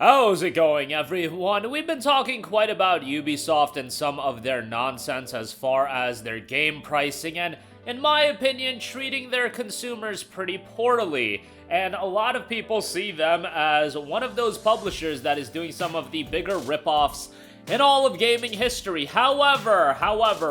How's it going, everyone? We've been talking quite about Ubisoft and some of their nonsense as far as their game pricing and, in my opinion, treating their consumers pretty poorly. And a lot of people see them as one of those publishers that is doing some of the bigger ripoffs in all of gaming history. However,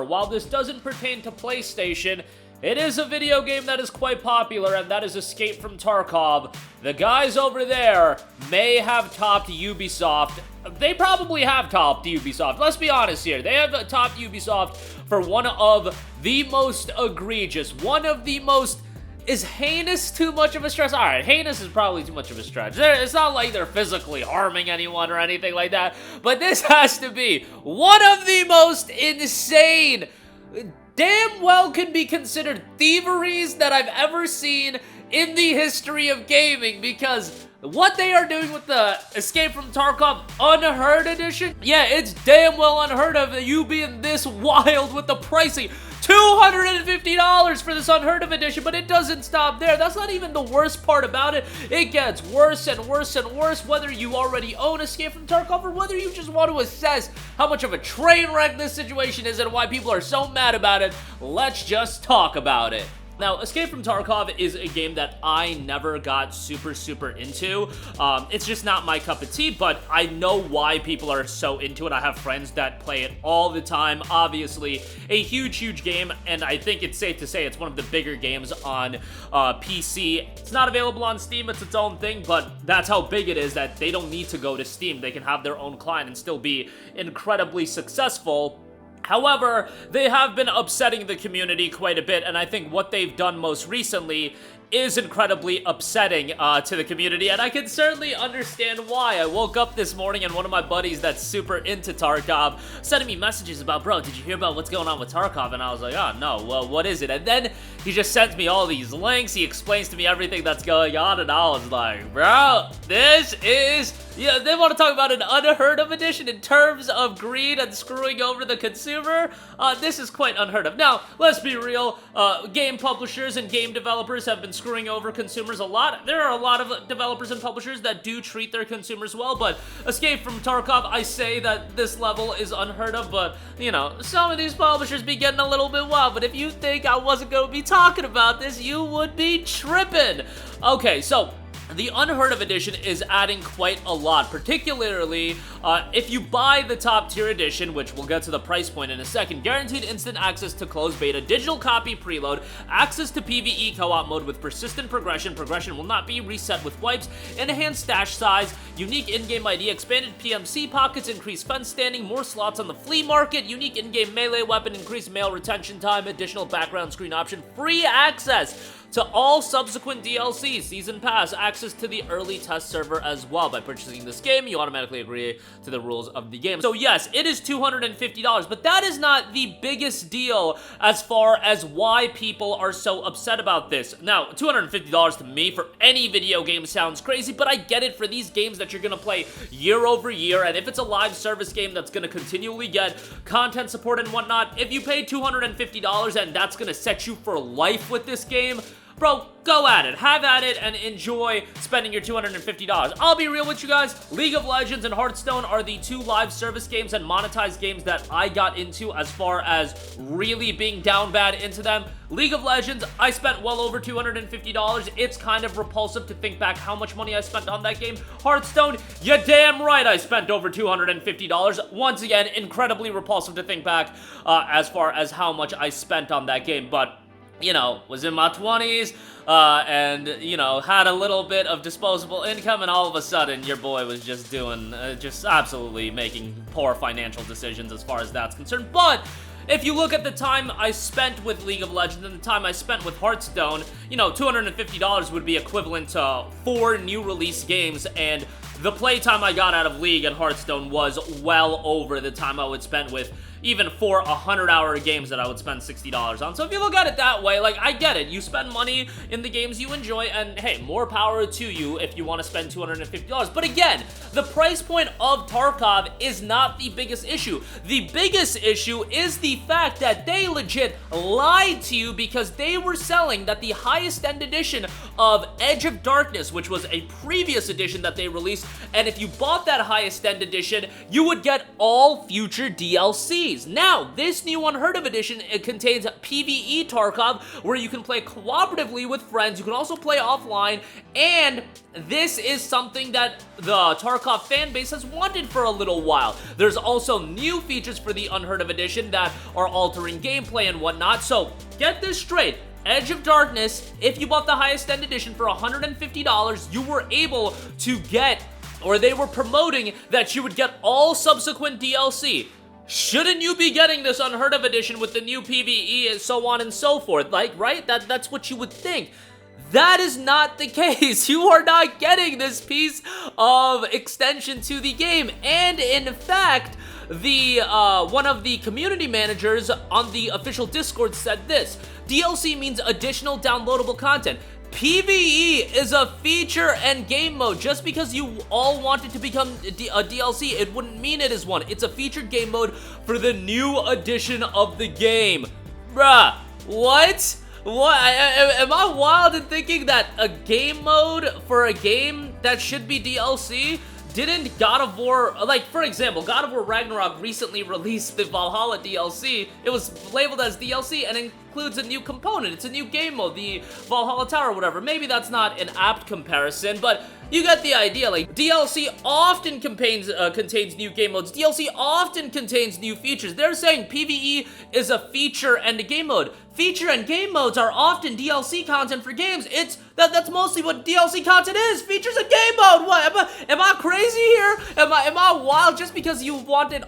while this doesn't pertain to PlayStation, it is a video game that is quite popular, and that is Escape from Tarkov. The guys over there may have topped Ubisoft. They probably have topped Ubisoft. Let's be honest here. They have topped Ubisoft for one of the most egregious, one of the most... Is heinous too much of a stretch? Alright, heinous is probably too much of a stretch. It's not like they're physically harming anyone or anything like that, but this has to be one of the most insane, damn well can be considered thieveries that I've ever seen in the history of gaming, because what they are doing with the Escape from Tarkov Unheard Edition, yeah, it's damn well unheard of you being this wild with the pricing. $250 for this Unheard of Edition, but it doesn't stop there. That's not even the worst part about it. It gets worse and worse and worse, whether you already own Escape from Tarkov or whether you just want to assess how much of a train wreck this situation is and why people are so mad about it. Let's just talk about it. Now, Escape from Tarkov is a game that I never got super into. It's just not my cup of tea, but I know why people are so into it. I have friends that play it all the time. Obviously, a huge game, and I think it's safe to say it's one of the bigger games on PC. It's not available on Steam, it's its own thing, but that's how big it is that they don't need to go to Steam. They can have their own client and still be incredibly successful. However, they have been upsetting the community quite a bit, and I think what they've done most recently is incredibly upsetting to the community, and I can certainly understand why. I woke up this morning and one of my buddies that's super into Tarkov sending me messages about, bro, did you hear about what's going on with Tarkov? And I was like, oh no, well, what is it? And then he just sends me all these links, he explains to me everything that's going on, and I was like, bro, this is... Yeah, they want to talk about an unheard of edition in terms of greed and screwing over the consumer. This is quite unheard of. Now, let's be real. Game publishers and game developers have been screwing over consumers a lot. There are a lot of developers and publishers that do treat their consumers well, but Escape from Tarkov, I say that this level is unheard of, but, you know, some of these publishers be getting a little bit wild, but if you think I wasn't going to be talking about this, you would be tripping. Okay, so... the Unheard of Edition is adding quite a lot, particularly if you buy the top tier edition, which we'll get to the price point in a second. Guaranteed instant access to closed beta, digital copy preload, access to PvE co-op mode with persistent progression. Progression will not be reset with wipes, enhanced stash size, unique in-game ID, expanded PMC pockets, increased fence standing, more slots on the flea market, unique in-game melee weapon, increased mail retention time, additional background screen option, free access to all subsequent DLC, Season Pass, access to the early test server as well. By purchasing this game, you automatically agree to the rules of the game. So yes, it is $250, but that is not the biggest deal as far as why people are so upset about this. Now, $250 to me for any video game sounds crazy, but I get it for these games that you're gonna play year over year, and if it's a live service game that's gonna continually get content support and whatnot, if you pay $250 and that's gonna set you for life with this game, bro, go at it. Have at it and enjoy spending your $250. I'll be real with you guys. League of Legends and Hearthstone are the two live service games and monetized games that I got into as far as really being down bad into them. League of Legends, I spent well over $250. It's kind of repulsive to think back how much money I spent on that game. Hearthstone, you're damn right I spent over $250. Once again, incredibly repulsive to think back as far as how much I spent on that game, but you know, was in my 20s, and, you know, had a little bit of disposable income, and all of a sudden, your boy was just doing, just absolutely making poor financial decisions as far as that's concerned. But if you look at the time I spent with League of Legends and the time I spent with Hearthstone, you know, $250 would be equivalent to 4 new release games, and the playtime I got out of League and Hearthstone was well over the time I would spend with even for 100-hour games that I would spend $60 on. So if you look at it that way, like, I get it. You spend money in the games you enjoy, and hey, more power to you if you want to spend $250. But again, the price point of Tarkov is not the biggest issue. The biggest issue is the fact that they legit lied to you because they were selling that the highest end edition of Edge of Darkness, which was a previous edition that they released, and if you bought that highest end edition, you would get all future DLCs. Now, this new Unheard of edition, it contains PvE Tarkov, where you can play cooperatively with friends. You can also play offline, and this is something that the Tarkov fan base has wanted for a little while. There's also new features for the Unheard of edition that are altering gameplay and whatnot. So, get this straight. Edge of Darkness, if you bought the highest end edition for $150, you were able to get, or they were promoting that you would get all subsequent DLC. Shouldn't you be getting this Unheard of edition with the new PvE and so on and so forth? Like, right? That's what you would think. That is not the case. You are not getting this piece of extension to the game. And in fact, the one of the community managers on the official Discord said this: DLC means additional downloadable content. PvE is a feature and game mode. Just because you all want it to become a DLC, it wouldn't mean it is one. It's a featured game mode for the new edition of the game. Bruh, what? What? Am I wild in thinking that a game mode for a game that should be DLC? Didn't God of War, like, for example, God of War Ragnarok recently released the Valhalla DLC. It was labeled as DLC and includes a new component. It's a new game mode, the Valhalla Tower or whatever. Maybe that's not an apt comparison, but you get the idea. Like, DLC often contains new game modes. DLC often contains new features. They're saying PvE is a feature and a game mode. Feature and game modes are often DLC content for games. That's mostly what DLC content is. Features and game mode. What? Am I crazy here? Am I wild just because you wanted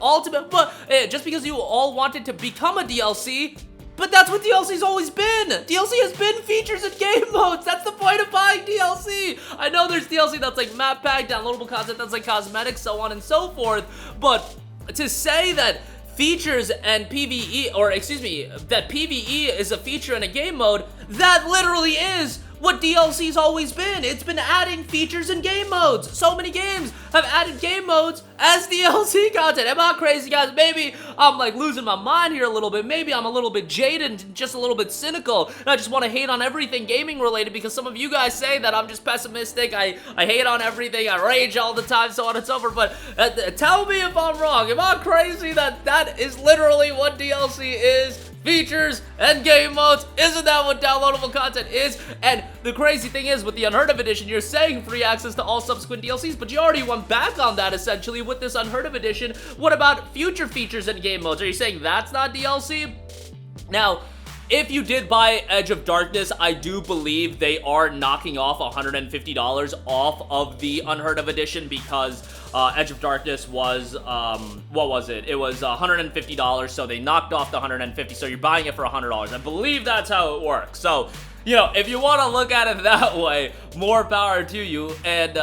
just because you all wanted to become a DLC? But that's what DLC's always been. DLC has been features and game modes. That's the point of buying DLC. I know there's DLC that's like map pack, downloadable content that's like cosmetics, so on and so forth. But to say that features and PvE, or excuse me, that PvE is a feature and a game mode, that literally is what DLC's always been. It's been adding features and game modes. So many games have added game modes as DLC content. Am I crazy, guys? Maybe I'm like losing my mind here a little bit. Maybe I'm a little bit jaded and just a little bit cynical, and I just want to hate on everything gaming related because some of you guys say that I'm just pessimistic. I hate on everything. I rage all the time, so on and so forth. But tell me if I'm wrong. Am I crazy that is literally what DLC is? Features and game modes. Isn't that what downloadable content is? And the crazy thing is, with the Unheard of edition, you're saying free access to all subsequent DLCs, but you already went back on that essentially with this Unheard of edition. What about future features and game modes? Are you saying that's not DLC? Now, if you did buy Edge of Darkness, I do believe they are knocking off $150 off of the Unheard of edition because Edge of Darkness was, what was it? It was $150, so they knocked off the $150, so you're buying it for $100. I believe that's how it works. So, you know, if you want to look at it that way, more power to you. And,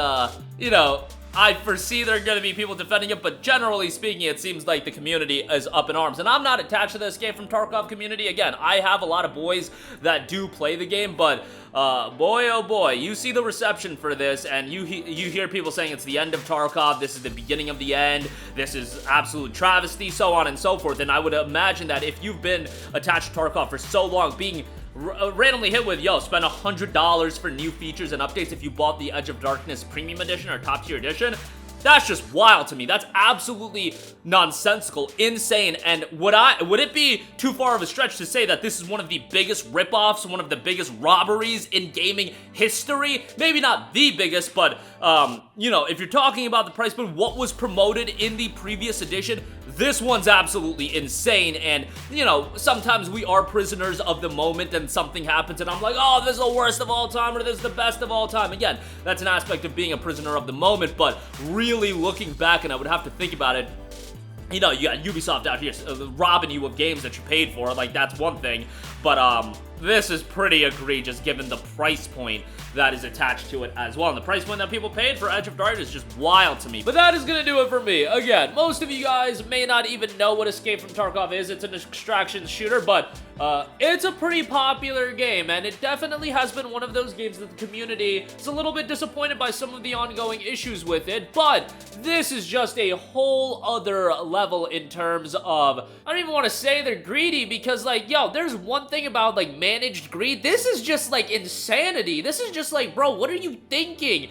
you know, I foresee there are going to be people defending it, but generally speaking, it seems like the community is up in arms. And I'm not attached to this game from Tarkov community. Again, I have a lot of boys that do play the game, but boy, oh boy, you see the reception for this, and you hear people saying it's the end of Tarkov, this is the beginning of the end, this is absolute travesty, so on and so forth. And I would imagine that if you've been attached to Tarkov for so long, being randomly hit with, yo, spend $100 for new features and updates if you bought the Edge of Darkness Premium Edition or Top Tier Edition, that's just wild to me. That's absolutely nonsensical, insane. And would it be too far of a stretch to say that this is one of the biggest ripoffs, one of the biggest robberies in gaming history? Maybe not the biggest, but you know, if you're talking about the price point, what was promoted in the previous edition, this one's absolutely insane. And, you know, sometimes we are prisoners of the moment and something happens and I'm like, oh, this is the worst of all time or this is the best of all time. Again, that's an aspect of being a prisoner of the moment, but really looking back, and I would have to think about it, you know, you got Ubisoft out here robbing you of games that you paid for, like, that's one thing, but this is pretty egregious given the price point that is attached to it as well. And the price point that people paid for Edge of Darkness is just wild to me. But that is gonna do it for me. Again, most of you guys may not even know what Escape from Tarkov is. It's an extraction shooter, but it's a pretty popular game, and it definitely has been one of those games that the community is a little bit disappointed by some of the ongoing issues with it, but this is just a whole other level in terms of, I don't even want to say they're greedy, because, like, yo, there's one thing about, like, managed greed. This is just, like, insanity. This is just like, bro, what are you thinking?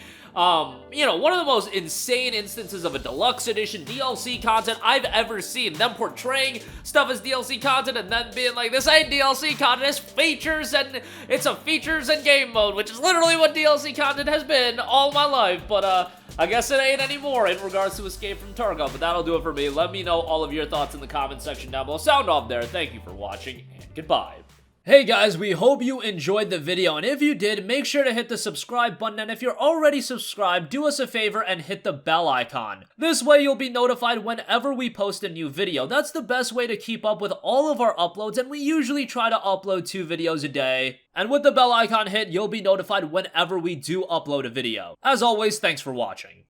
You know, one of the most insane instances of a deluxe edition DLC content I've ever seen. Them portraying stuff as DLC content and then being like, this ain't DLC content, it's features, and it's a features and game mode, which is literally what DLC content has been all my life. But, I guess it ain't anymore in regards to Escape from Tarkov, but that'll do it for me. Let me know all of your thoughts in the comment section down below. Sound off there. Thank you for watching, and goodbye. Hey guys, we hope you enjoyed the video, and if you did, make sure to hit the subscribe button, and if you're already subscribed, do us a favor and hit the bell icon. This way you'll be notified whenever we post a new video. That's the best way to keep up with all of our uploads, and we usually try to upload 2 videos a day. And with the bell icon hit, you'll be notified whenever we do upload a video. As always, thanks for watching.